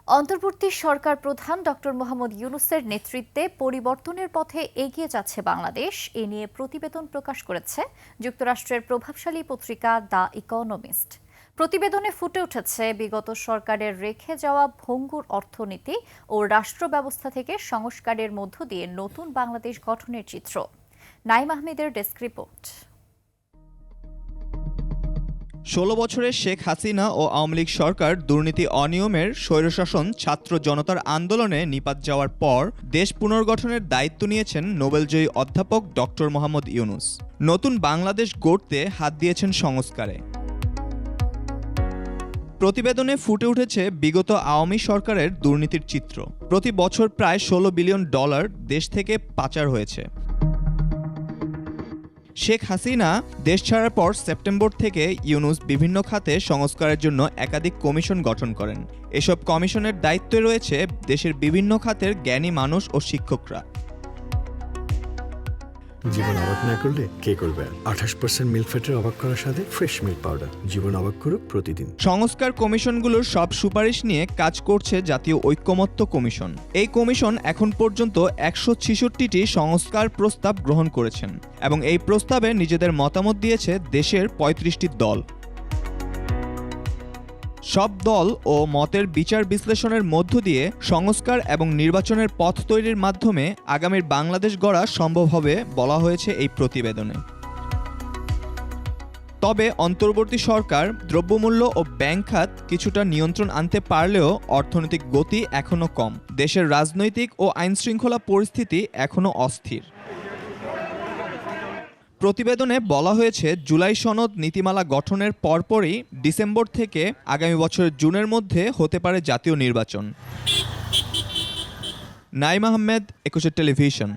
অন্তর্বর্তী সরকার প্রধান ডক্টর মোহাম্মদ ইউনূসের নেতৃত্বে পরিবর্তনের পথে এগিয়ে যাচ্ছে বাংলাদেশ এ নিয়ে প্রতিবেদন প্রকাশ করেছে যুক্তরাষ্ট্রের প্রভাবশালী পত্রিকা দ্য ইকোনমিস্ট। প্রতিবেদনে ফুটে উঠেছে বিগত সরকারের রেখে যাওয়া ভঙ্গুর অর্থনীতি ও রাষ্ট্র ব্যবস্থা থেকে সংস্কারের মধ্য দিয়ে নতুন বাংলাদেশ গঠনের চিত্র। নাইম আহমেদের ডেস্ক রিপোর্ট। ১৬ বছরের শেখ হাসিনা ও আওয়ামী লীগ সরকার দুর্নীতি অনিয়মের স্বৈরশাসন ছাত্র জনতার আন্দোলনে নিপাত যাওয়ার পর দেশ পুনর্গঠনের দায়িত্ব নিয়েছেন নোবেলজয়ী অধ্যাপক ডক্টর মোহাম্মদ ইউনূস। নতুন বাংলাদেশ গড়তে হাত দিয়েছেন সংস্কারে। প্রতিবেদনে ফুটে উঠেছে বিগত আওয়ামী সরকারের দুর্নীতির চিত্র। প্রতি বছর প্রায় $16 বিলিয়ন দেশ থেকে পাচার হয়েছে। শেখ হাসিনা দেশ ছাড়ার পর সেপ্টেম্বর থেকে ইউনূস বিভিন্ন খাতে সংস্কারের জন্য একাধিক কমিশন গঠন করেন। এসব কমিশনের দায়িত্বে রয়েছে দেশের বিভিন্ন খাতের জ্ঞানী মানুষ ও শিক্ষকরা। জীবন অবাক না করলে কে করবে? 28% মিল্ক ফ্যাটের অবাক করার সাথে ফ্রেশ মিল্ক পাউডার। জীবন অবাক করুক প্রতিদিন। সংস্কার কমিশনগুলোর সব সুপারিশ নিয়ে কাজ করছে জাতীয় ঐকমত্য কমিশন। এই কমিশন এখন পর্যন্ত 166টি সংস্কার প্রস্তাব গ্রহণ করেছেন এবং এই প্রস্তাবে নিজেদের মতামত দিয়েছে দেশের 35টি দল। সব দল ও মতের বিচার বিশ্লেষণের মধ্য দিয়ে সংস্কার এবং নির্বাচনের পথ তৈরির মাধ্যমে আগামীর বাংলাদেশ গড়া সম্ভব হবে বলা হয়েছে এই প্রতিবেদনে। তবে অন্তর্বর্তী সরকার দ্রব্যমূল্য ও ব্যাংক খাত কিছুটা নিয়ন্ত্রণ আনতে পারলেও অর্থনৈতিক গতি এখনও কম। দেশের রাজনৈতিক ও আইনশৃঙ্খলা পরিস্থিতি এখনও অস্থির। প্রতিবেদনে বলা হয়েছে জুলাই সনদ নীতিমালা গঠনের পরপরই ডিসেম্বর থেকে আগামী বছরের জুনের মধ্যে হতে পারে জাতীয় নির্বাচন। নাইম আহমেদ, ২১ টেলিভিশন।